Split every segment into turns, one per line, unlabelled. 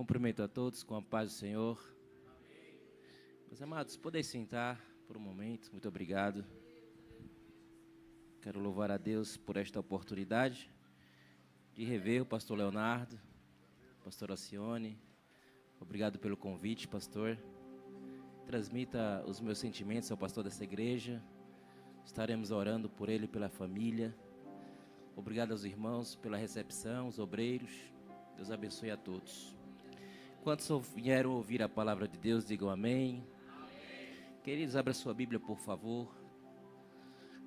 Cumprimento a todos com a paz do Senhor. Meus amados, podem sentar por um momento. Muito obrigado. Quero louvar a Deus por esta oportunidade de rever o pastor Leonardo, pastor Alcione. Obrigado pelo convite, pastor. Transmita os meus sentimentos ao pastor dessa igreja. Estaremos orando por ele e pela família. Obrigado aos irmãos pela recepção, os obreiros. Deus abençoe a todos. Quantos vieram ouvir a palavra de Deus, digam amém. Amém. Queridos, abra sua Bíblia, por favor.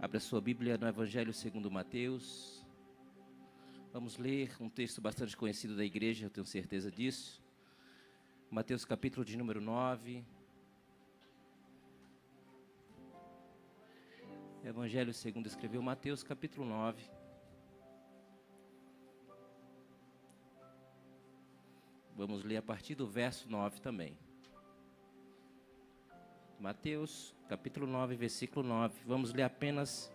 Abra sua Bíblia no Evangelho segundo Mateus. Vamos ler um texto bastante conhecido da igreja, eu tenho certeza disso. Mateus capítulo de número 9. Evangelho segundo escreveu Mateus capítulo 9. Vamos ler a partir do verso 9 também. Mateus, capítulo 9, versículo 9. Vamos ler apenas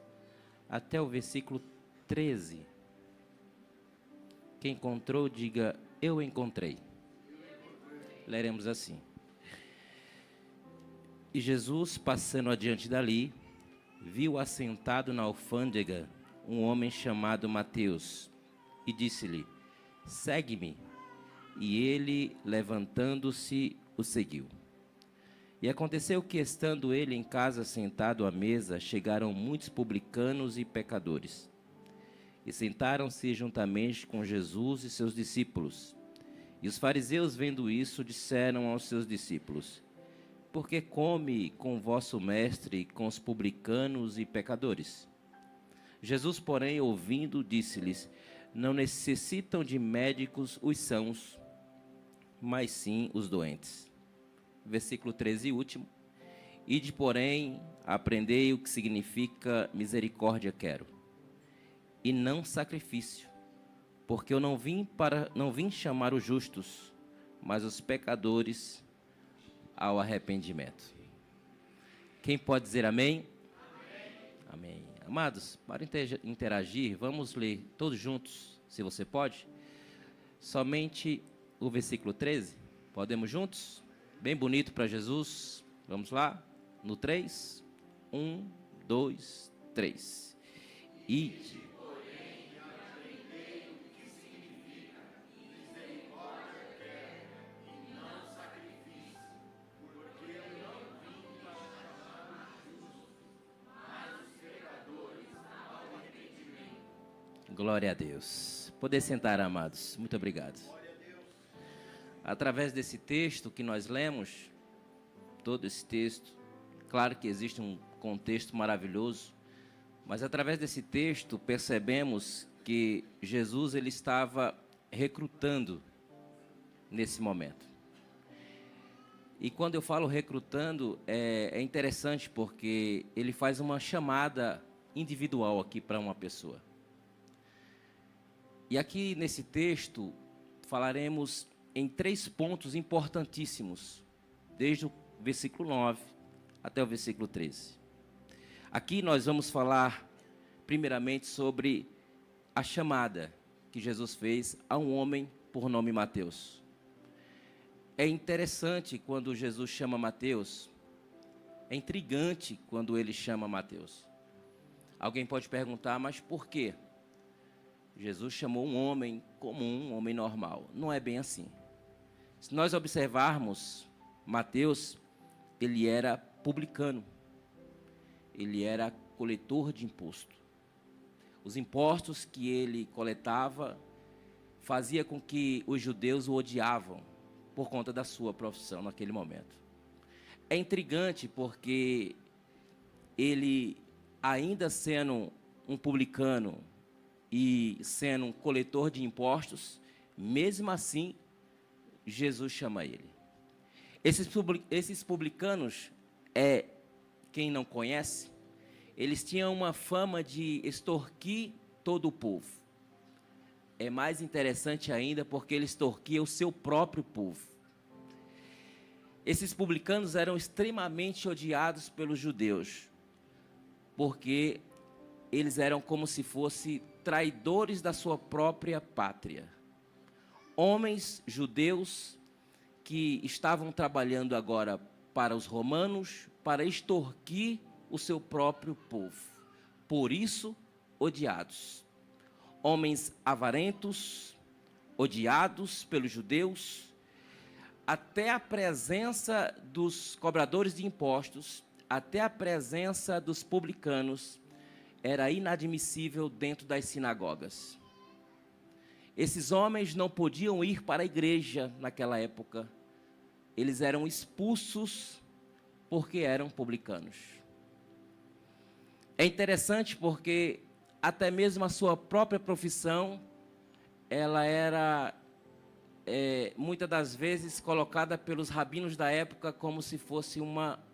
até o versículo 13. Quem encontrou, diga, eu encontrei. Leremos assim. E Jesus, passando adiante dali, viu assentado na alfândega um homem chamado Mateus, e disse-lhe, segue-me. E ele, levantando-se, o seguiu. E aconteceu que, estando ele em casa sentado à mesa, chegaram muitos publicanos e pecadores. E sentaram-se juntamente com Jesus e seus discípulos. E os fariseus, vendo isso, disseram aos seus discípulos, por que come com vosso mestre com os publicanos e pecadores? Jesus, porém, ouvindo, disse-lhes, não necessitam de médicos os sãos, mas sim os doentes. Versículo 13 e último. Ide, porém, aprendei o que significa misericórdia quero, e não sacrifício, porque eu não vim chamar os justos, mas os pecadores ao arrependimento. Quem pode dizer amém? Amém. Amém. Amados, para interagir, vamos ler todos juntos, se você pode, somente o versículo 13. Podemos juntos? Bem bonito para Jesus. Vamos lá? No 3. 1, 2, 3. Ide. Glória a Deus. Poder sentar, amados. Muito obrigado. Através desse texto que nós lemos, todo esse texto, claro que existe um contexto maravilhoso, mas através desse texto percebemos que Jesus ele estava recrutando nesse momento. E quando eu falo recrutando, é interessante porque ele faz uma chamada individual aqui para uma pessoa. E aqui nesse texto falaremos em 3 pontos importantíssimos, desde o versículo 9 até o versículo 13. Aqui nós vamos falar primeiramente sobre a chamada que Jesus fez a um homem por nome Mateus. É interessante quando Jesus chama Mateus, é intrigante quando ele chama Mateus. Alguém pode perguntar, mas por quê? Jesus chamou um homem comum, um homem normal. Não é bem assim. Se nós observarmos, Mateus, ele era publicano. Ele era coletor de imposto. Os impostos que ele coletava fazia com que os judeus o odiavam por conta da sua profissão naquele momento. É intrigante porque ele, ainda sendo um publicano, e sendo um coletor de impostos, mesmo assim, Jesus chama ele. Esses publicanos, quem não conhece, eles tinham uma fama de extorquir todo o povo. É mais interessante ainda porque eles extorquiam o seu próprio povo. Esses publicanos eram extremamente odiados pelos judeus, porque eles eram como se fossem traidores da sua própria pátria. Homens judeus que estavam trabalhando agora para os romanos, para extorquir o seu próprio povo. Por isso, odiados. Homens avarentos, odiados pelos judeus, até a presença dos cobradores de impostos, até a presença dos publicanos, era inadmissível dentro das sinagogas. Esses homens não podiam ir para a igreja naquela época. Eles eram expulsos porque eram publicanos. É interessante porque até mesmo a sua própria profissão, ela era muitas das vezes colocada pelos rabinos da época como se fosse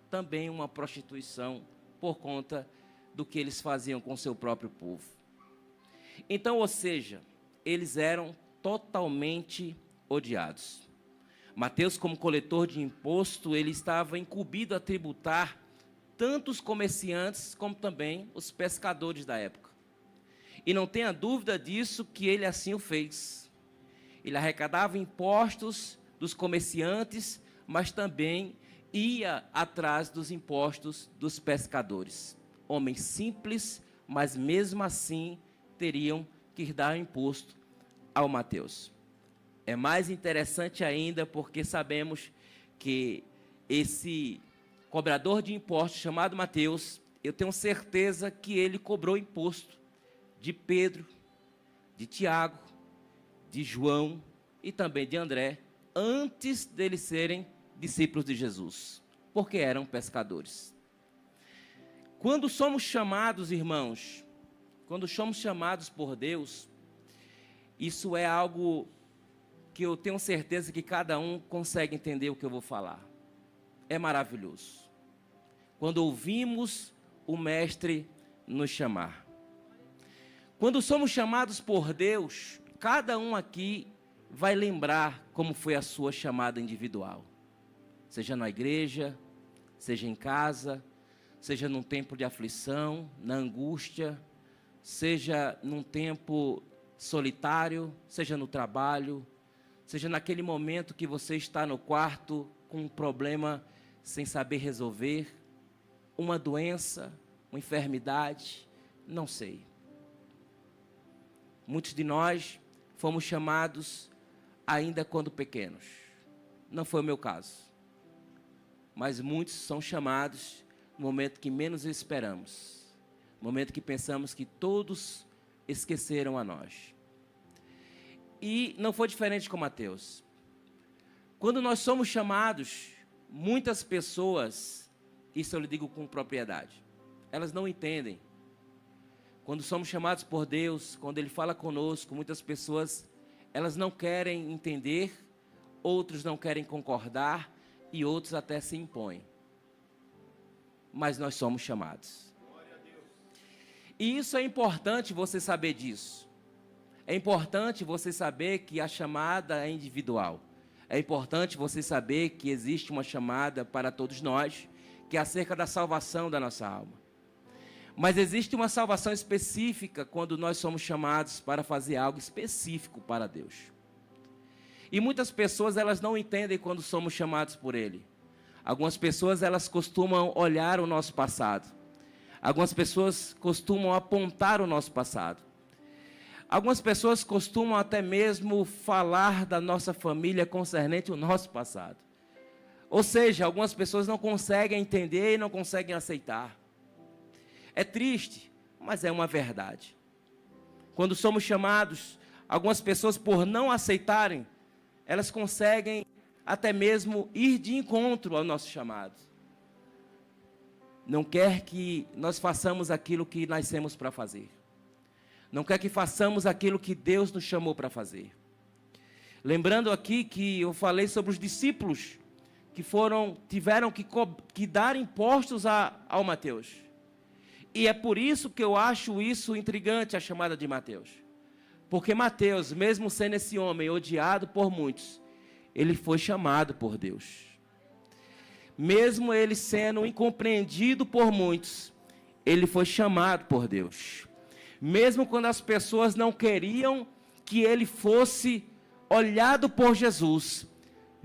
também uma prostituição, por conta do que eles faziam com o seu próprio povo. Então, ou seja, eles eram totalmente odiados. Mateus, como coletor de imposto, ele estava incumbido a tributar tanto os comerciantes como também os pescadores da época. E não tenha dúvida disso que ele assim o fez. Ele arrecadava impostos dos comerciantes, mas também ia atrás dos impostos dos pescadores. Homens simples, mas mesmo assim teriam que dar imposto ao Mateus. É mais interessante ainda porque sabemos que esse cobrador de impostos chamado Mateus, eu tenho certeza que ele cobrou imposto de Pedro, de Tiago, de João e também de André, antes deles serem discípulos de Jesus, porque eram pescadores. Quando somos chamados, irmãos, quando somos chamados por Deus, isso é algo que eu tenho certeza que cada um consegue entender o que eu vou falar. É maravilhoso. Quando ouvimos o Mestre nos chamar. Quando somos chamados por Deus, cada um aqui vai lembrar como foi a sua chamada individual. Seja na igreja, seja em casa, seja num tempo de aflição, na angústia, seja num tempo solitário, seja no trabalho, seja naquele momento que você está no quarto com um problema sem saber resolver, uma doença, uma enfermidade, não sei. Muitos de nós fomos chamados ainda quando pequenos. Não foi o meu caso. Mas muitos são chamados no momento que menos esperamos. No momento que pensamos que todos esqueceram a nós. E não foi diferente com Mateus. Quando nós somos chamados, muitas pessoas, isso eu lhe digo com propriedade, elas não entendem. Quando somos chamados por Deus, quando Ele fala conosco, muitas pessoas, elas não querem entender, outros não querem concordar e outros até se impõem. Mas nós somos chamados. E isso é importante você saber disso. É importante você saber que a chamada é individual. É importante você saber que existe uma chamada para todos nós, que é acerca da salvação da nossa alma. Mas existe uma salvação específica quando nós somos chamados para fazer algo específico para Deus. E muitas pessoas, elas não entendem quando somos chamados por Ele. Algumas pessoas, elas costumam olhar o nosso passado. Algumas pessoas costumam apontar o nosso passado. Algumas pessoas costumam até mesmo falar da nossa família concernente ao nosso passado. Ou seja, algumas pessoas não conseguem entender e não conseguem aceitar. É triste, mas é uma verdade. Quando somos chamados, algumas pessoas, por não aceitarem, elas conseguem até mesmo ir de encontro ao nosso chamado. Não quer que nós façamos aquilo que nascemos para fazer. Não quer que façamos aquilo que Deus nos chamou para fazer. Lembrando aqui que eu falei sobre os discípulos que tiveram que dar impostos ao Mateus. E é por isso que eu acho isso intrigante, a chamada de Mateus. Porque Mateus, mesmo sendo esse homem odiado por muitos, ele foi chamado por Deus. Mesmo ele sendo incompreendido por muitos, ele foi chamado por Deus. Mesmo quando as pessoas não queriam que ele fosse olhado por Jesus,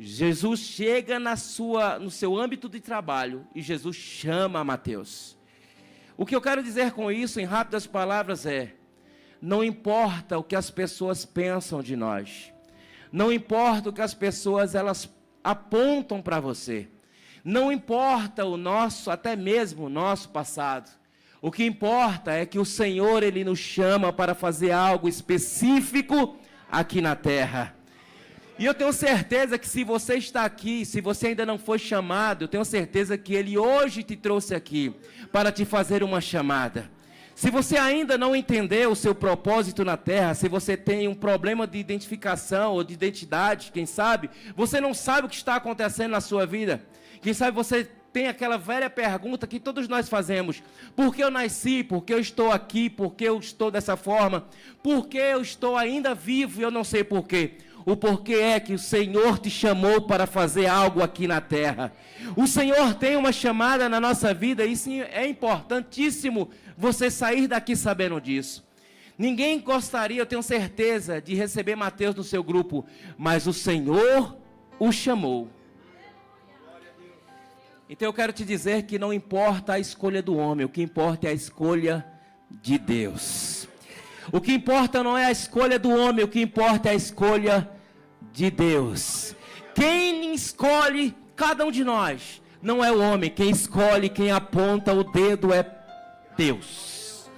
Jesus chega no seu âmbito de trabalho e Jesus chama Mateus. O que eu quero dizer com isso, em rápidas palavras, não importa o que as pessoas pensam de nós, não importa o que as pessoas elas apontam para você, não importa até mesmo o nosso passado. O que importa é que o Senhor, Ele nos chama para fazer algo específico aqui na terra. E eu tenho certeza que se você está aqui, se você ainda não foi chamado, eu tenho certeza que Ele hoje te trouxe aqui para te fazer uma chamada. Se você ainda não entendeu o seu propósito na terra, se você tem um problema de identificação ou de identidade, quem sabe, você não sabe o que está acontecendo na sua vida. Quem sabe você tem aquela velha pergunta que todos nós fazemos: por que eu nasci? Por que eu estou aqui? Por que eu estou dessa forma? Por que eu estou ainda vivo e eu não sei por quê? O porquê é que o Senhor te chamou para fazer algo aqui na terra. O Senhor tem uma chamada na nossa vida e sim, é importantíssimo você sair daqui sabendo disso. Ninguém gostaria, eu tenho certeza, de receber Mateus no seu grupo, mas o Senhor o chamou. Então eu quero te dizer que não importa a escolha do homem, o que importa é a escolha de Deus. O que importa não é a escolha do homem, o que importa é a escolha de Deus. Quem escolhe cada um de nós não é o homem, quem escolhe, quem aponta o dedo é Deus.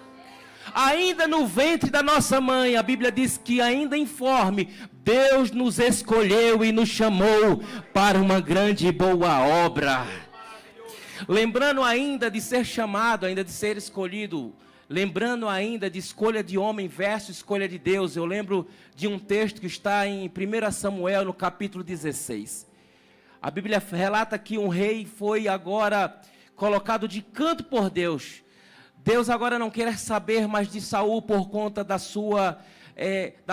Ainda no ventre da nossa mãe, a Bíblia diz que ainda informe, Deus nos escolheu e nos chamou para uma grande e boa obra. Lembrando ainda de ser chamado, ainda de ser escolhido, lembrando ainda de escolha de homem versus escolha de Deus, eu lembro de um texto que está em 1 Samuel, no capítulo 16. A Bíblia relata que um rei foi agora colocado de canto por Deus. Deus agora não quer saber mais de Saul por conta da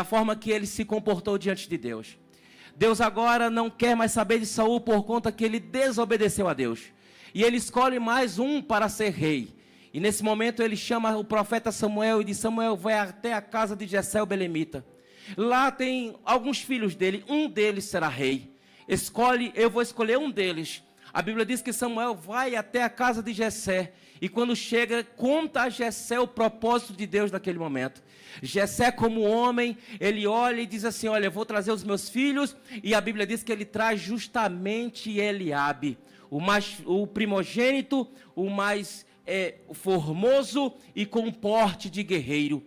forma que ele se comportou diante de Deus. Deus agora não quer mais saber de Saul por conta que ele desobedeceu a Deus. E ele escolhe mais um para ser rei. E nesse momento ele chama o profeta Samuel e diz: Samuel, vai até a casa de Jessé o belemita. Lá tem alguns filhos dele, um deles será rei. Eu vou escolher um deles. A Bíblia diz que Samuel vai até a casa de Jessé. E quando chega, conta a Jessé o propósito de Deus naquele momento. Jessé, como homem, ele olha e diz assim: olha, eu vou trazer os meus filhos. E a Bíblia diz que ele traz justamente Eliabe, o primogênito, o mais formoso e com porte de guerreiro.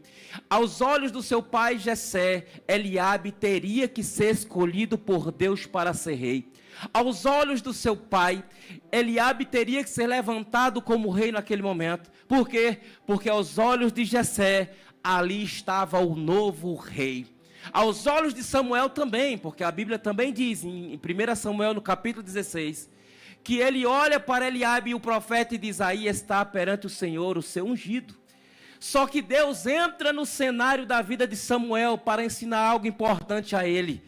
Aos olhos do seu pai Jessé, Eliabe teria que ser escolhido por Deus para ser rei. Aos olhos do seu pai, Eliabe teria que ser levantado como rei naquele momento. Por quê? Porque aos olhos de Jessé, ali estava o novo rei. Aos olhos de Samuel também, porque a Bíblia também diz, em 1 Samuel, no capítulo 16, que ele olha para Eliabe e o profeta e diz: aí está perante o Senhor o seu ungido. Só que Deus entra no cenário da vida de Samuel para ensinar algo importante a ele.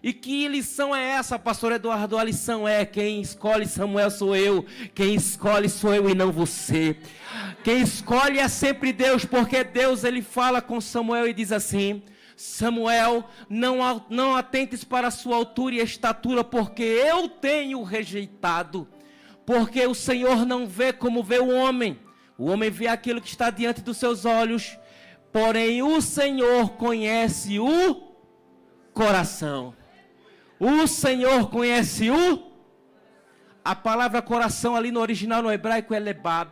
E que lição é essa, pastor Eduardo? A lição é: quem escolhe Samuel sou eu, quem escolhe sou eu e não você. Quem escolhe é sempre Deus, porque Deus ele fala com Samuel e diz assim: Samuel, não atentes para a sua altura e estatura, porque eu tenho rejeitado. Porque o Senhor não vê como vê o homem vê aquilo que está diante dos seus olhos, porém o Senhor conhece o coração. O Senhor conhece a palavra coração ali no original, no hebraico, é lebab.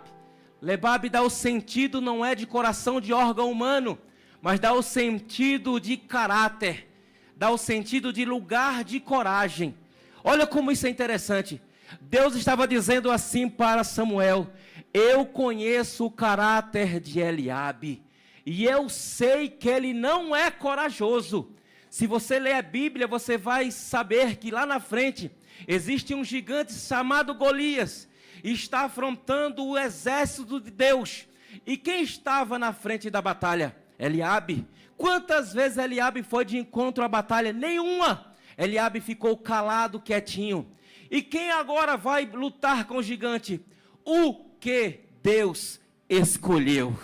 Lebab dá o sentido, não é de coração de órgão humano, mas dá o sentido de caráter, dá o sentido de lugar de coragem. Olha como isso é interessante. Deus estava dizendo assim para Samuel: eu conheço o caráter de Eliabe, e eu sei que ele não é corajoso. Se você ler a Bíblia, você vai saber que lá na frente existe um gigante chamado Golias, e está afrontando o exército de Deus. E quem estava na frente da batalha? Eliabe. Quantas vezes Eliabe foi de encontro à batalha? Nenhuma. Eliabe ficou calado, quietinho. E quem agora vai lutar com o gigante? O que Deus escolheu.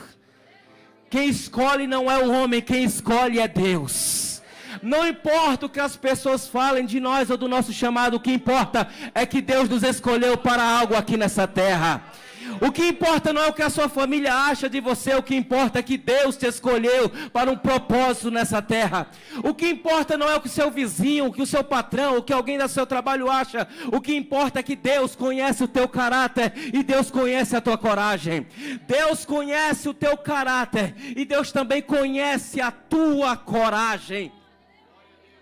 Quem escolhe não é o homem, quem escolhe é Deus. Não importa o que as pessoas falem de nós ou do nosso chamado, o que importa é que Deus nos escolheu para algo aqui nessa terra. O que importa não é o que a sua família acha de você, o que importa é que Deus te escolheu para um propósito nessa terra. O que importa não é o que o seu vizinho, o que o seu patrão, o que alguém do seu trabalho acha. O que importa é que Deus conhece o teu caráter e Deus conhece a tua coragem. Deus conhece o teu caráter e Deus também conhece a tua coragem.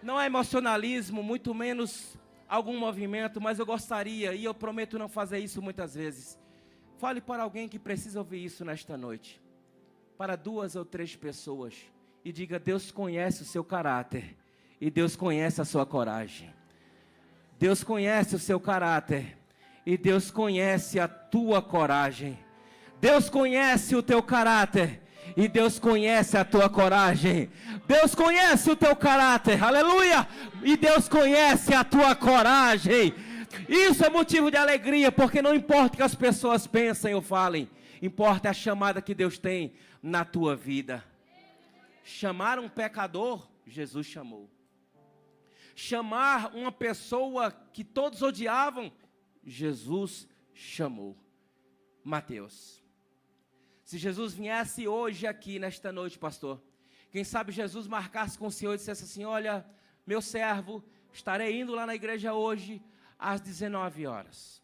Não é emocionalismo, muito menos algum movimento, mas eu gostaria, e eu prometo não fazer isso muitas vezes. Fale para alguém que precisa ouvir isso nesta noite. Para 2 ou 3 pessoas. E diga: Deus conhece o seu caráter. E Deus conhece a sua coragem. Deus conhece o seu caráter. E Deus conhece a tua coragem. Deus conhece o teu caráter. E Deus conhece a tua coragem. Deus conhece o teu caráter. Aleluia! E Deus conhece a tua coragem. Isso é motivo de alegria, porque não importa o que as pessoas pensem ou falem, importa a chamada que Deus tem na tua vida. Chamar um pecador, Jesus chamou. Chamar uma pessoa que todos odiavam, Jesus chamou. Mateus. Se Jesus viesse hoje aqui, nesta noite, pastor, quem sabe Jesus marcasse com o Senhor e dissesse assim: olha, meu servo, estarei indo lá na igreja hoje, às 19 horas.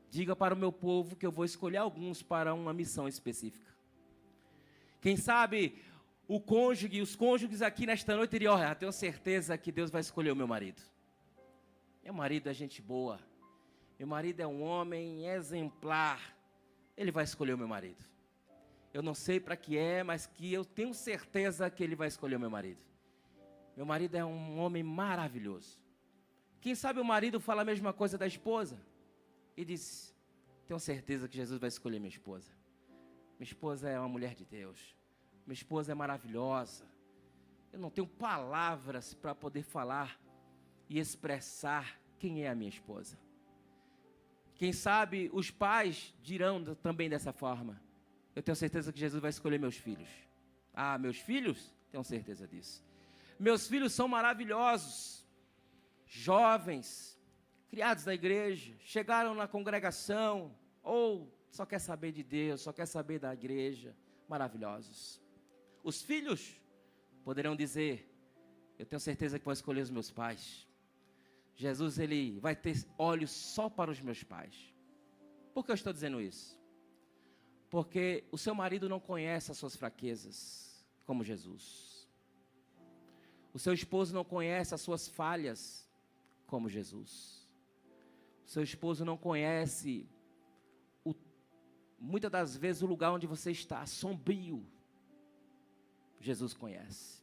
Diga para o meu povo que eu vou escolher alguns para uma missão específica. Quem sabe os cônjuges aqui nesta noite diriam: olha, tenho certeza que Deus vai escolher o meu marido. Meu marido é gente boa. Meu marido é um homem exemplar. Ele vai escolher o meu marido. Eu não sei para que é, mas que eu tenho certeza que ele vai escolher o meu marido. Meu marido é um homem maravilhoso. Quem sabe o marido fala a mesma coisa da esposa e diz: tenho certeza que Jesus vai escolher minha esposa. Minha esposa é uma mulher de Deus. Minha esposa é maravilhosa. Eu não tenho palavras para poder falar e expressar quem é a minha esposa. Quem sabe os pais dirão também dessa forma: eu tenho certeza que Jesus vai escolher meus filhos. Ah, meus filhos? Tenho certeza disso. Meus filhos são maravilhosos. Jovens, criados na igreja, chegaram na congregação, ou só quer saber de Deus, só quer saber da igreja, maravilhosos. Os filhos poderão dizer: eu tenho certeza que vou escolher os meus pais. Jesus, ele vai ter olhos só para os meus pais. Por que eu estou dizendo isso? Porque o seu marido não conhece as suas fraquezas como Jesus. O seu esposo não conhece as suas falhas como Jesus. O seu esposo não conhece, muitas das vezes, o lugar onde você está, sombrio. Jesus conhece.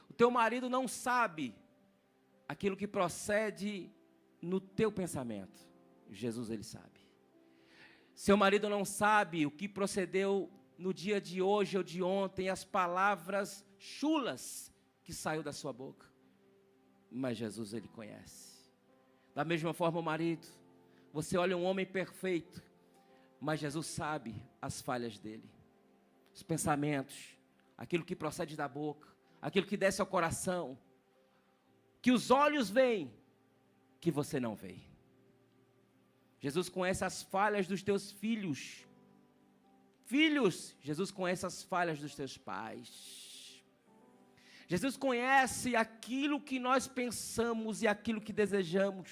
O teu marido não sabe aquilo que procede no teu pensamento. Jesus, ele sabe. Seu marido não sabe o que procedeu no dia de hoje ou de ontem, as palavras chulas que saiu da sua boca. Mas Jesus, ele conhece. Da mesma forma, o marido, você olha um homem perfeito, mas Jesus sabe as falhas dele, os pensamentos, aquilo que procede da boca, aquilo que desce ao coração, que os olhos veem, que você não vê. Jesus conhece as falhas dos teus filhos. Filhos, Jesus conhece as falhas dos teus pais. Jesus conhece aquilo que nós pensamos e aquilo que desejamos.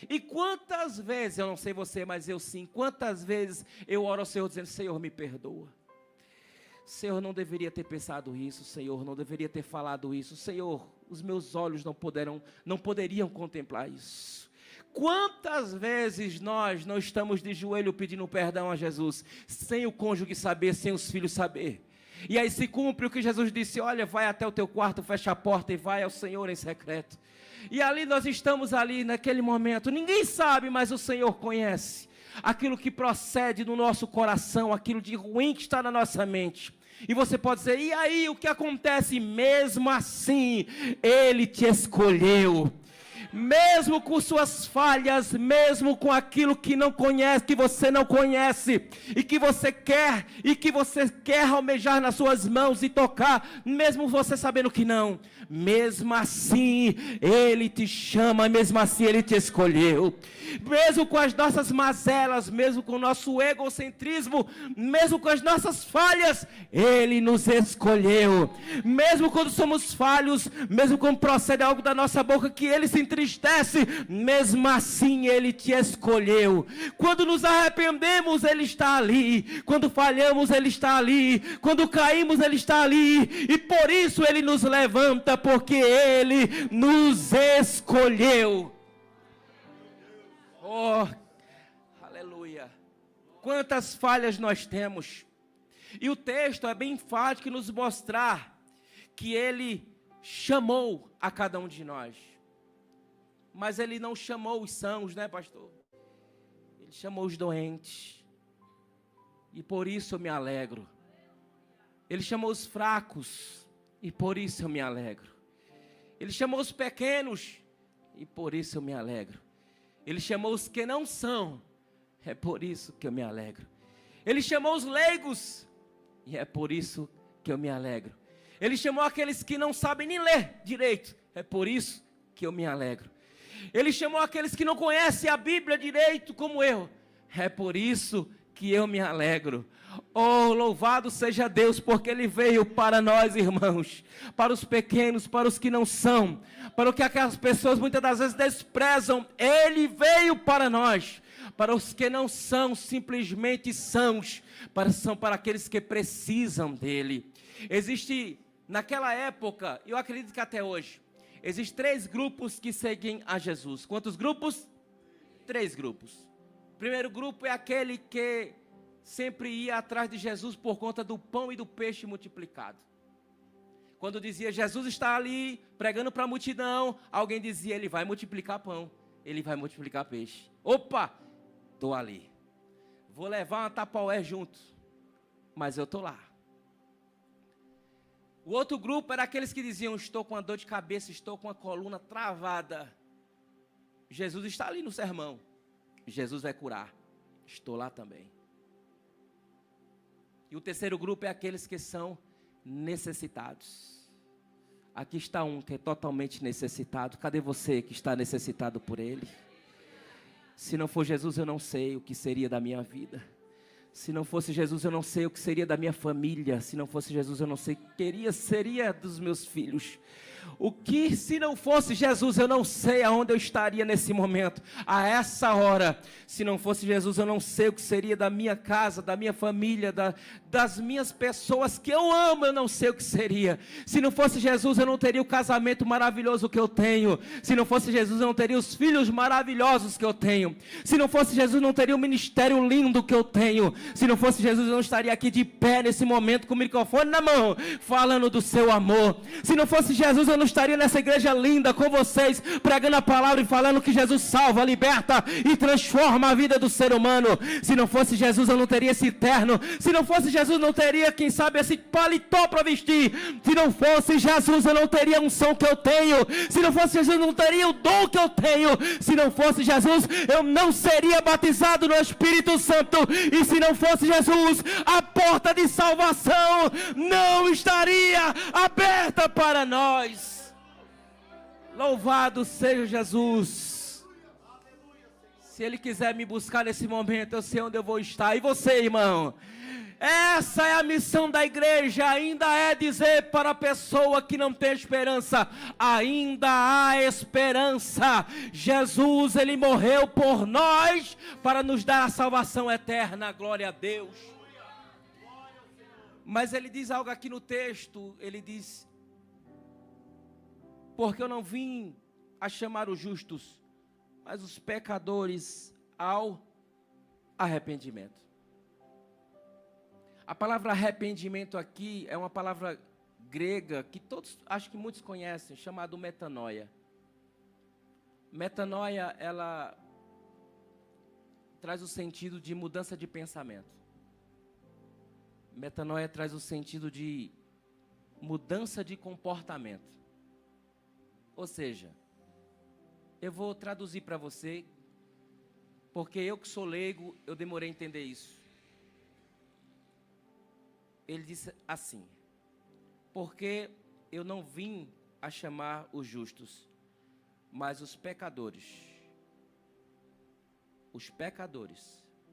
E quantas vezes, eu não sei você, mas eu sim, quantas vezes eu oro ao Senhor dizendo: Senhor, me perdoa. Senhor, não deveria ter pensado isso. Senhor, não deveria ter falado isso. Senhor, os meus olhos não poderiam contemplar isso. Quantas vezes nós não estamos de joelho pedindo perdão a Jesus, sem o cônjuge saber, sem os filhos saber. E aí se cumpre o que Jesus disse: olha, vai até o teu quarto, fecha a porta e vai ao Senhor em secreto. E ali nós estamos ali naquele momento, ninguém sabe, mas o Senhor conhece aquilo que procede do nosso coração, aquilo de ruim que está na nossa mente. E você pode dizer: e aí, o que acontece? Mesmo assim, Ele te escolheu. mesmo com suas falhas, mesmo com aquilo que não conhece, que você não conhece, e que você quer almejar nas suas mãos e tocar, mesmo você sabendo que não, mesmo assim Ele te chama, mesmo assim Ele te escolheu, mesmo com as nossas mazelas, mesmo com o nosso egocentrismo, mesmo com as nossas falhas, Ele nos escolheu, mesmo quando somos falhos, mesmo quando procede algo da nossa boca que Ele se entristece, mesmo assim Ele te escolheu. Quando nos arrependemos, Ele está ali. Quando falhamos, Ele está ali. Quando caímos, Ele está ali. E por isso Ele nos levanta, porque Ele nos escolheu. Oh, aleluia. Quantas falhas nós temos. E o texto é bem enfático em nos mostrar que Ele chamou a cada um de nós. Mas Ele não chamou os sãos, né, pastor? Ele chamou os doentes. E por isso eu me alegro. Ele chamou os fracos. E por isso eu me alegro. Ele chamou os pequenos. E por isso eu me alegro. Ele chamou os que não são. É por isso que eu me alegro. Ele chamou os leigos. E é por isso que eu me alegro. Ele chamou aqueles que não sabem nem ler direito. É por isso que eu me alegro. Ele chamou aqueles que não conhecem a Bíblia direito como eu. É por isso que eu me alegro. Oh, louvado seja Deus, porque Ele veio para nós, irmãos, para os pequenos, para os que não são, para o que aquelas pessoas muitas das vezes desprezam. Ele veio para nós, para os que não são simplesmente sãos, são para aqueles que precisam dEle. Existe, naquela época, eu acredito que até hoje, existem 3 grupos que seguem a Jesus. Quantos grupos? 3 grupos. O primeiro grupo é aquele que sempre ia atrás de Jesus por conta do pão e do peixe multiplicado. Quando dizia Jesus está ali pregando para a multidão, alguém dizia Ele vai multiplicar pão, Ele vai multiplicar peixe. Opa, estou ali. Vou levar uma tapaué junto, mas eu estou lá. O outro grupo era aqueles que diziam, estou com uma dor de cabeça, estou com a coluna travada. Jesus está ali no sermão. Jesus vai curar. Estou lá também. E o terceiro grupo é aqueles que são necessitados. Aqui está um que é totalmente necessitado. Cadê você que está necessitado por Ele? Se não for Jesus, eu não sei o que seria da minha vida. Se não fosse Jesus, eu não sei o que seria da minha família. Se não fosse Jesus, eu não sei o que seria dos meus filhos. O que, se não fosse Jesus, eu não sei aonde eu estaria nesse momento, a essa hora. Se não fosse Jesus, eu não sei o que seria da minha casa, da minha família, das minhas pessoas que eu amo, eu não sei o que seria. Se não fosse Jesus, eu não teria o casamento maravilhoso que eu tenho. Se não fosse Jesus, eu não teria os filhos maravilhosos que eu tenho. Se não fosse Jesus, eu não teria o ministério lindo que eu tenho. Se não fosse Jesus, eu não estaria aqui de pé nesse momento com o microfone na mão, falando do seu amor. Se não fosse Jesus, eu não estaria nessa igreja linda com vocês, pregando a palavra e falando que Jesus salva, liberta e transforma a vida do ser humano. Se não fosse Jesus, eu não teria esse terno. Se não fosse Jesus, não teria, quem sabe, esse paletó para vestir. Se não fosse Jesus, eu não teria a unção que eu tenho. Se não fosse Jesus, eu não teria o dom que eu tenho. Se não fosse Jesus, eu não seria batizado no Espírito Santo. E se não fosse Jesus, a porta de salvação não estaria aberta para nós. Louvado seja Jesus. Se Ele quiser me buscar nesse momento, eu sei onde eu vou estar. E você, irmão? Essa é a missão da igreja, ainda é dizer para a pessoa que não tem esperança, ainda há esperança. Jesus, Ele morreu por nós, para nos dar a salvação eterna, glória a Deus. Mas Ele diz algo aqui no texto, Ele diz, porque eu não vim a chamar os justos, mas os pecadores ao arrependimento. A palavra arrependimento aqui é uma palavra grega que todos, acho que muitos conhecem, chamado metanoia. Metanoia, ela traz o sentido de mudança de pensamento. Metanoia traz o sentido de mudança de comportamento. Ou seja, Eu vou traduzir para você, porque eu que sou leigo, eu demorei a entender isso. Ele disse assim: porque eu não vim a chamar os justos, mas os pecadores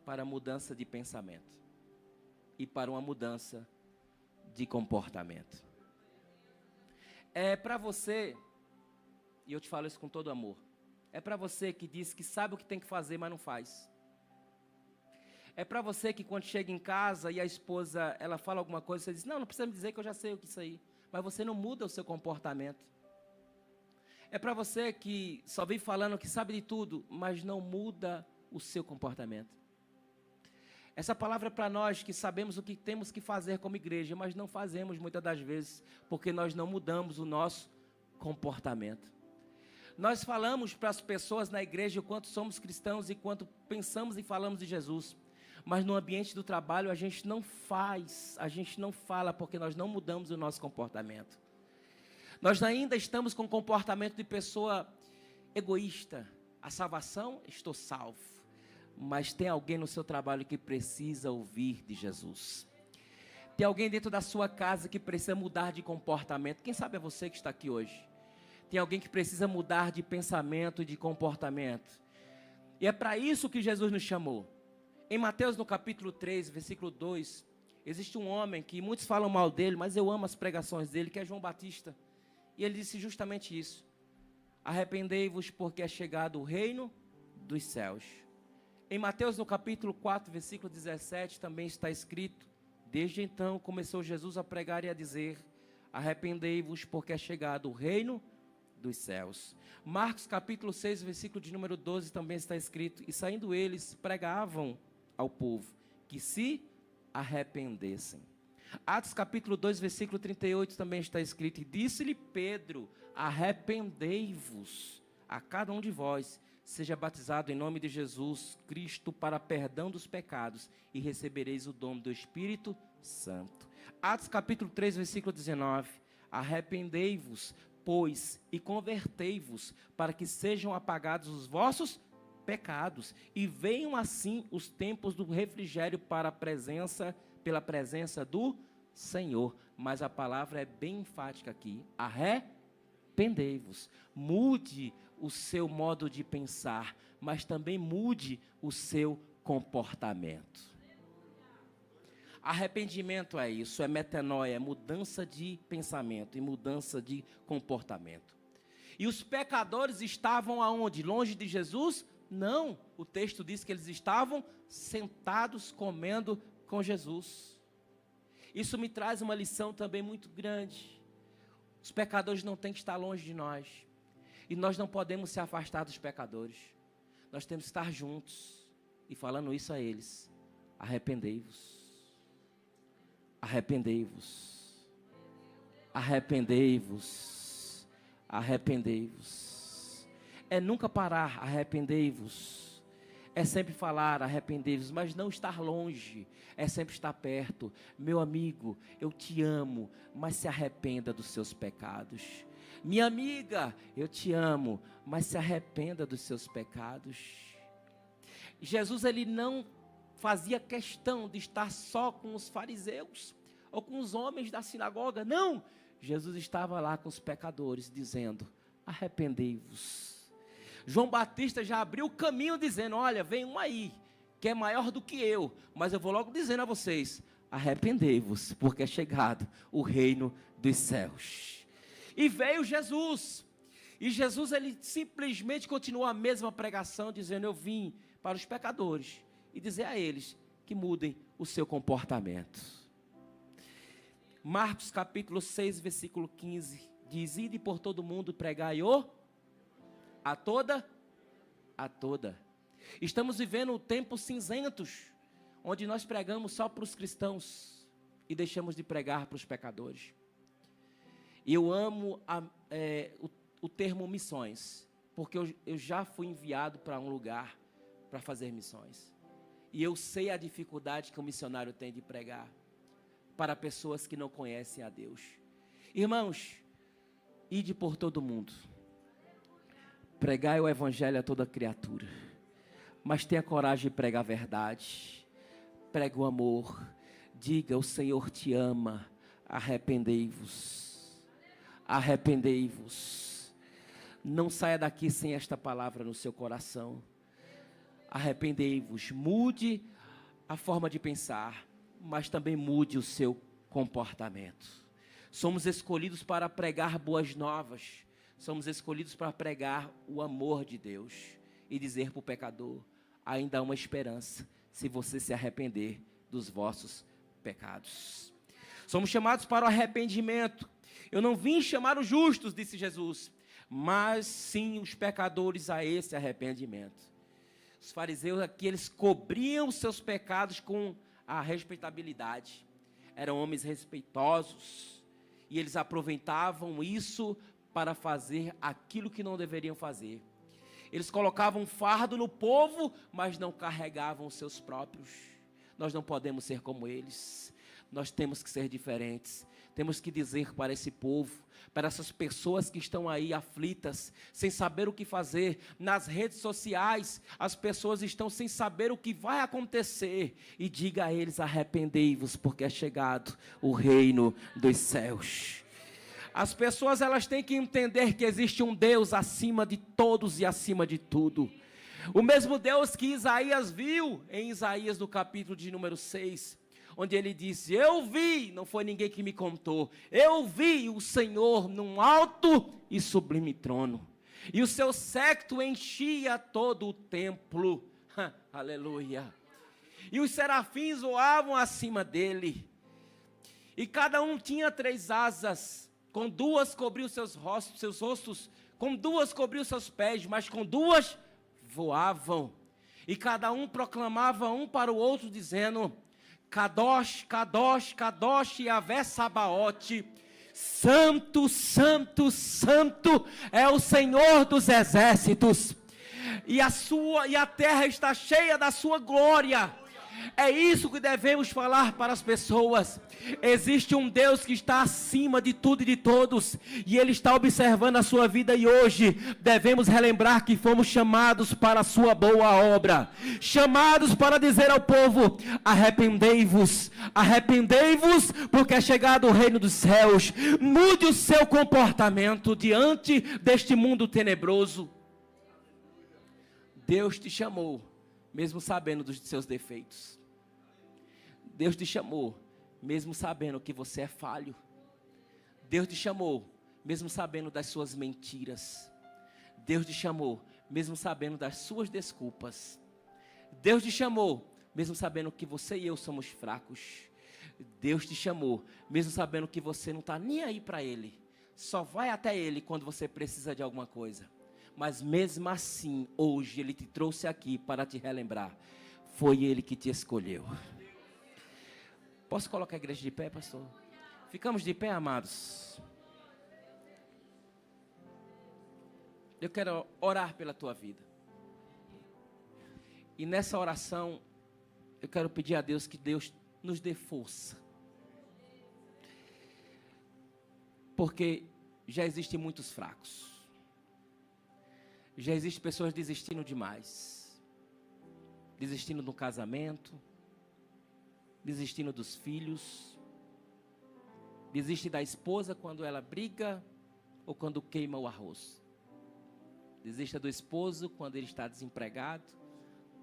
para mudança de pensamento e para uma mudança de comportamento. É para você, e eu te falo isso com todo amor, é para você que diz que sabe o que tem que fazer, mas não faz. É para você que quando chega em casa e a esposa, ela fala alguma coisa, você diz, não precisa me dizer que eu já sei o que é isso aí. Mas você não muda o seu comportamento. É para você que só vem falando que sabe de tudo, mas não muda o seu comportamento. Essa palavra é para nós que sabemos o que temos que fazer como igreja, mas não fazemos muitas das vezes, porque nós não mudamos o nosso comportamento. Nós falamos para as pessoas na igreja o quanto somos cristãos e quanto pensamos e falamos de Jesus, mas no ambiente do trabalho a gente não fala, porque nós não mudamos o nosso comportamento. Nós ainda estamos com o comportamento de pessoa egoísta. A salvação, estou salvo. Mas tem alguém no seu trabalho que precisa ouvir de Jesus. Tem alguém dentro da sua casa que precisa mudar de comportamento. Quem sabe é você que está aqui hoje. Tem alguém que precisa mudar de pensamento e de comportamento. E é para isso que Jesus nos chamou. Em Mateus, no capítulo 3, versículo 2, existe um homem que muitos falam mal dele, mas eu amo as pregações dele, que é João Batista. E ele disse justamente isso: arrependei-vos, porque é chegado o reino dos céus. Em Mateus, no capítulo 4, versículo 17, também está escrito: desde então começou Jesus a pregar e a dizer: arrependei-vos, porque é chegado o reino dos céus. Marcos, capítulo 6, versículo de número 12, também está escrito: e saindo eles, pregavam ao povo que se arrependessem. Atos capítulo 2, versículo 38 também está escrito: e disse-lhe Pedro: arrependei-vos, a cada um de vós, seja batizado em nome de Jesus Cristo para perdão dos pecados, e recebereis o dom do Espírito Santo. Atos capítulo 3, versículo 19: arrependei-vos, pois, e convertei-vos, para que sejam apagados os vossos pecados, e venham assim os tempos do refrigério pela presença do Senhor. Mas a palavra é bem enfática aqui: arrependei-vos. Mude o seu modo de pensar, mas também mude o seu comportamento. Arrependimento é isso, é metanoia, é mudança de pensamento e mudança de comportamento. E os pecadores estavam aonde? Longe de Jesus? Não, o texto diz que eles estavam sentados comendo com Jesus. Isso me traz uma lição também muito grande. Os pecadores não têm que estar longe de nós. E nós não podemos se afastar dos pecadores. Nós temos que estar juntos e falando isso a eles: arrependei-vos. Arrependei-vos. Arrependei-vos. Arrependei-vos. É nunca parar: arrependei-vos. É sempre falar: arrependei-vos, mas não estar longe, é sempre estar perto. Meu amigo, eu te amo, mas se arrependa dos seus pecados. Minha amiga, eu te amo, mas se arrependa dos seus pecados. Jesus, ele não fazia questão de estar só com os fariseus ou com os homens da sinagoga, não. Jesus estava lá com os pecadores, dizendo: arrependei-vos. João Batista já abriu o caminho dizendo: olha, vem um aí, que é maior do que eu, mas eu vou logo dizendo a vocês: arrependei-vos, porque é chegado o reino dos céus. E veio Jesus, e Jesus, ele simplesmente continuou a mesma pregação, dizendo: eu vim para os pecadores e dizer a eles que mudem o seu comportamento. Marcos capítulo 6, versículo 15, diz: ide por todo mundo, pregai-o a toda. Estamos vivendo tempos cinzentos, onde nós pregamos só para os cristãos e deixamos de pregar para os pecadores. E eu amo o termo missões, porque eu já fui enviado para um lugar para fazer missões. E eu sei a dificuldade que o missionário tem de pregar para pessoas que não conhecem a Deus. Irmãos, ide por todo mundo.
Pregai o evangelho a toda criatura, mas tenha coragem de pregar a verdade. Pregue o amor. Diga: o Senhor te ama. Arrependei-vos. Arrependei-vos. Não saia daqui sem esta palavra no seu coração. Arrependei-vos. Mude a forma de pensar, mas também mude o seu comportamento. Somos escolhidos para pregar boas novas. Somos escolhidos para pregar o amor de Deus e dizer para o pecador: ainda há uma esperança se você se arrepender dos vossos pecados. Somos chamados para o arrependimento. Eu não vim chamar os justos, disse Jesus, mas sim os pecadores a esse arrependimento. Os fariseus aqui, eles cobriam os seus pecados com a respeitabilidade. Eram homens respeitosos e eles aproveitavam isso para fazer aquilo que não deveriam fazer. Eles colocavam fardo no povo, mas não carregavam os seus próprios. Nós não podemos ser como eles. Nós temos que ser diferentes. Temos que dizer para esse povo, para essas pessoas que estão aí aflitas, sem saber o que fazer. Nas redes sociais, as pessoas estão sem saber o que vai acontecer. E diga a eles: arrependei-vos, porque é chegado o reino dos céus. As pessoas, elas têm que entender que existe um Deus acima de todos e acima de tudo. O mesmo Deus que Isaías viu em Isaías no capítulo de número 6, onde ele disse: eu vi, não foi ninguém que me contou, eu vi o Senhor num alto e sublime trono, e o seu séquito enchia todo o templo. Aleluia. E os serafins voavam acima dele, e cada um tinha 3 asas. Com 2 cobriu seus rostos, com 2 cobriu seus pés, mas com 2 voavam. E cada um proclamava um para o outro, dizendo: Kadosh, Kadosh, Kadosh, Yahvé Sabaote. Santo, Santo, Santo é o Senhor dos exércitos. E a terra está cheia da sua glória. É isso que devemos falar para as pessoas. Existe um Deus que está acima de tudo e de todos, e Ele está observando a sua vida, e hoje devemos relembrar que fomos chamados para a sua boa obra, chamados para dizer ao povo: arrependei-vos, arrependei-vos, porque é chegado o reino dos céus. Mude o seu comportamento diante deste mundo tenebroso. Deus te chamou mesmo sabendo dos seus defeitos. Deus te chamou mesmo sabendo que você é falho. Deus te chamou mesmo sabendo das suas mentiras. Deus te chamou mesmo sabendo das suas desculpas. Deus te chamou mesmo sabendo que você e eu somos fracos. Deus te chamou mesmo sabendo que você não está nem aí para Ele. Só vai até Ele quando você precisa de alguma coisa. Mas mesmo assim, hoje Ele te trouxe aqui para te relembrar: foi Ele que te escolheu. Posso colocar a igreja de pé, pastor? Ficamos de pé, amados. Eu quero orar pela tua vida. E nessa oração, eu quero pedir a Deus que Deus nos dê força. Porque já existem muitos fracos. Já existem pessoas desistindo demais. Desistindo do casamento. Desistindo dos filhos. Desiste da esposa quando ela briga ou quando queima o arroz. Desista do esposo quando ele está desempregado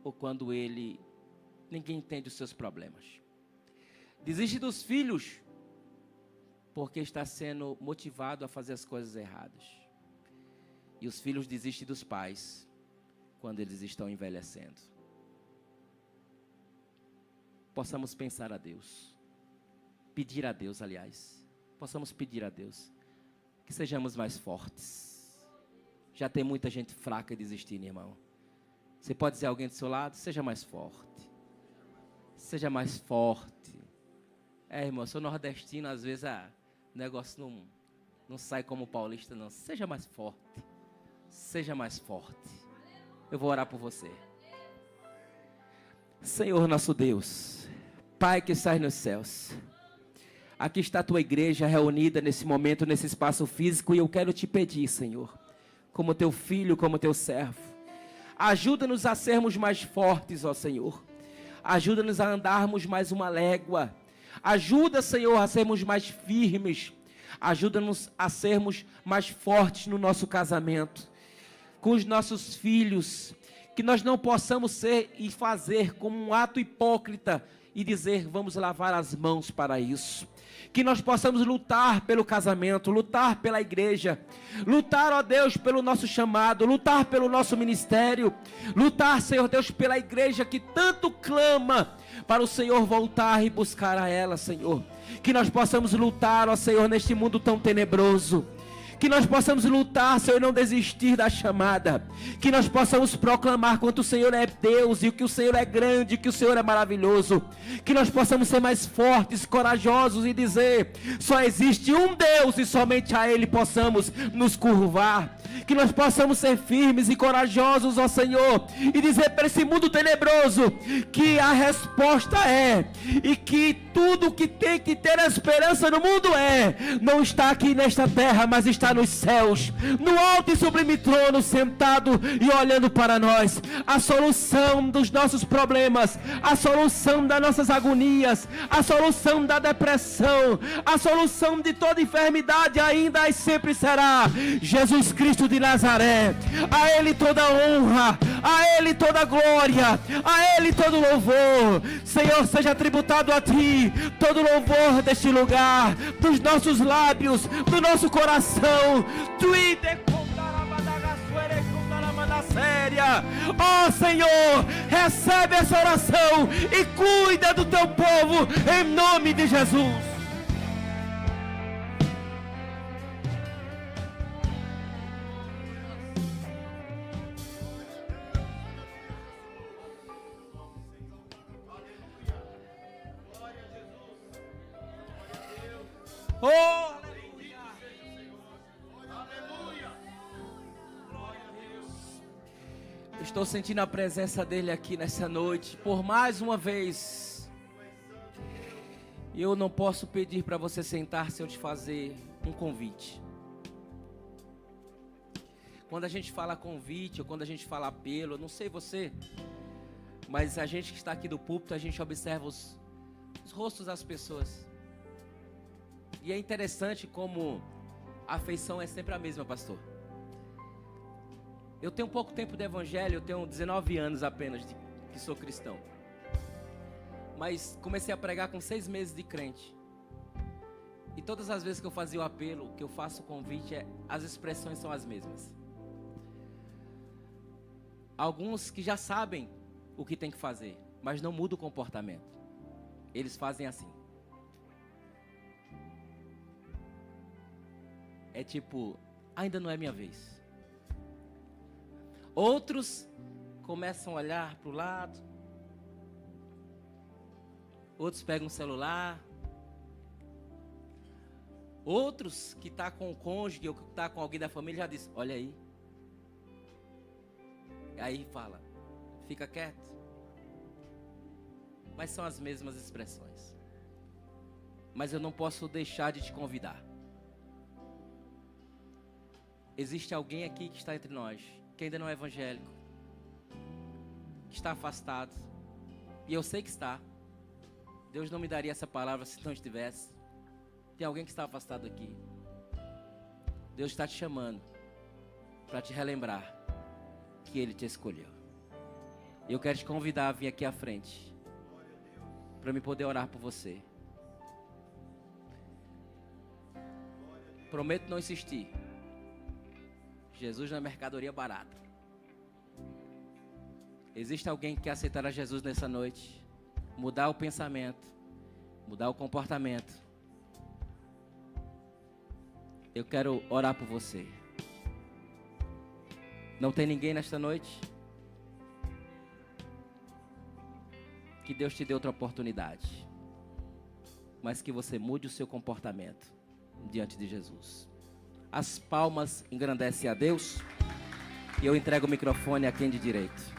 ou quando ninguém entende os seus problemas. Desiste dos filhos porque está sendo motivado a fazer as coisas erradas. E os filhos desistem dos pais quando eles estão envelhecendo. Possamos pensar a Deus. Pedir a Deus, aliás. Possamos pedir a Deus que sejamos mais fortes. Já tem muita gente fraca desistindo, irmão. Você pode dizer a alguém do seu lado: seja mais forte. Seja mais forte. Irmão, eu sou nordestino, às vezes o negócio não sai como paulista, não. Seja mais forte. Seja mais forte. Eu vou orar por você. Senhor nosso Deus, Pai que estás nos céus, aqui está a tua igreja reunida nesse momento, nesse espaço físico, e eu quero te pedir, Senhor, como teu filho, como teu servo. Ajuda-nos a sermos mais fortes, ó Senhor. Ajuda-nos a andarmos mais uma légua. Ajuda, Senhor, a sermos mais firmes. Ajuda-nos a sermos mais fortes no nosso casamento, com os nossos filhos. Que nós não possamos ser e fazer como um ato hipócrita e dizer, vamos lavar as mãos para isso. Que nós possamos lutar pelo casamento, lutar pela igreja, lutar, ó Deus, pelo nosso chamado, lutar pelo nosso ministério, lutar, Senhor Deus, pela igreja que tanto clama para o Senhor voltar e buscar a ela, Senhor. Que nós possamos lutar, ó Senhor, neste mundo tão tenebroso. Que nós possamos lutar, Senhor, e não desistir da chamada. Que nós possamos proclamar quanto o Senhor é Deus e que o Senhor é grande, que o Senhor é maravilhoso. Que nós possamos ser mais fortes, corajosos e dizer, só existe um Deus e somente a Ele possamos nos curvar. Que nós possamos ser firmes e corajosos, ó Senhor, e dizer para esse mundo tenebroso que a resposta é, e que tudo que tem que ter esperança no mundo não está aqui nesta terra, mas está nos céus, no alto e sublime trono, sentado e olhando para nós. A solução dos nossos problemas, a solução das nossas agonias, a solução da depressão, a solução de toda enfermidade ainda e sempre será Jesus Cristo de Nazaré. A Ele toda honra, a Ele toda glória, a Ele todo louvor. Senhor, seja tributado a Ti todo louvor deste lugar, dos nossos lábios, do nosso coração. Ó Senhor, recebe essa oração e cuida do Teu povo em nome de Jesus. Oh, aleluia. Aleluia. Glória a Deus. Estou sentindo a presença dele aqui nessa noite, por mais uma vez. Eu não posso pedir para você sentar sem eu te fazer um convite. Quando a gente fala convite, ou quando a gente fala apelo, eu não sei você, mas a gente que está aqui do púlpito, a gente observa os rostos das pessoas. E é interessante como a afeição é sempre a mesma, pastor. Eu tenho pouco tempo de evangelho, eu tenho 19 anos apenas que sou cristão. Mas comecei a pregar com 6 meses de crente. E todas as vezes que eu fazia o apelo, que eu faço o convite, as expressões são as mesmas. Alguns que já sabem o que tem que fazer, mas não mudam o comportamento. Eles fazem assim. É tipo, ainda não é minha vez. Outros começam a olhar para o lado. Outros pegam o celular. Outros que estão com o cônjuge ou que estão com alguém da família já dizem, olha aí. E aí fala, fica quieto. Mas são as mesmas expressões. Mas eu não posso deixar de te convidar. Existe alguém aqui que está entre nós, que ainda não é evangélico, que está afastado, e eu sei que está. Deus não me daria essa palavra se não estivesse. Tem alguém que está afastado aqui. Deus está te chamando para te relembrar que Ele te escolheu. Eu quero te convidar a vir aqui à frente, para me poder orar por você. Prometo não insistir. Jesus não é mercadoria barata. Existe alguém que quer aceitar a Jesus nessa noite, mudar o pensamento, mudar o comportamento. Eu quero orar por você. Não tem ninguém nesta noite? Que Deus te dê outra oportunidade, mas que você mude o seu comportamento diante de Jesus. As palmas engrandecem a Deus. E eu entrego o microfone a quem de direito.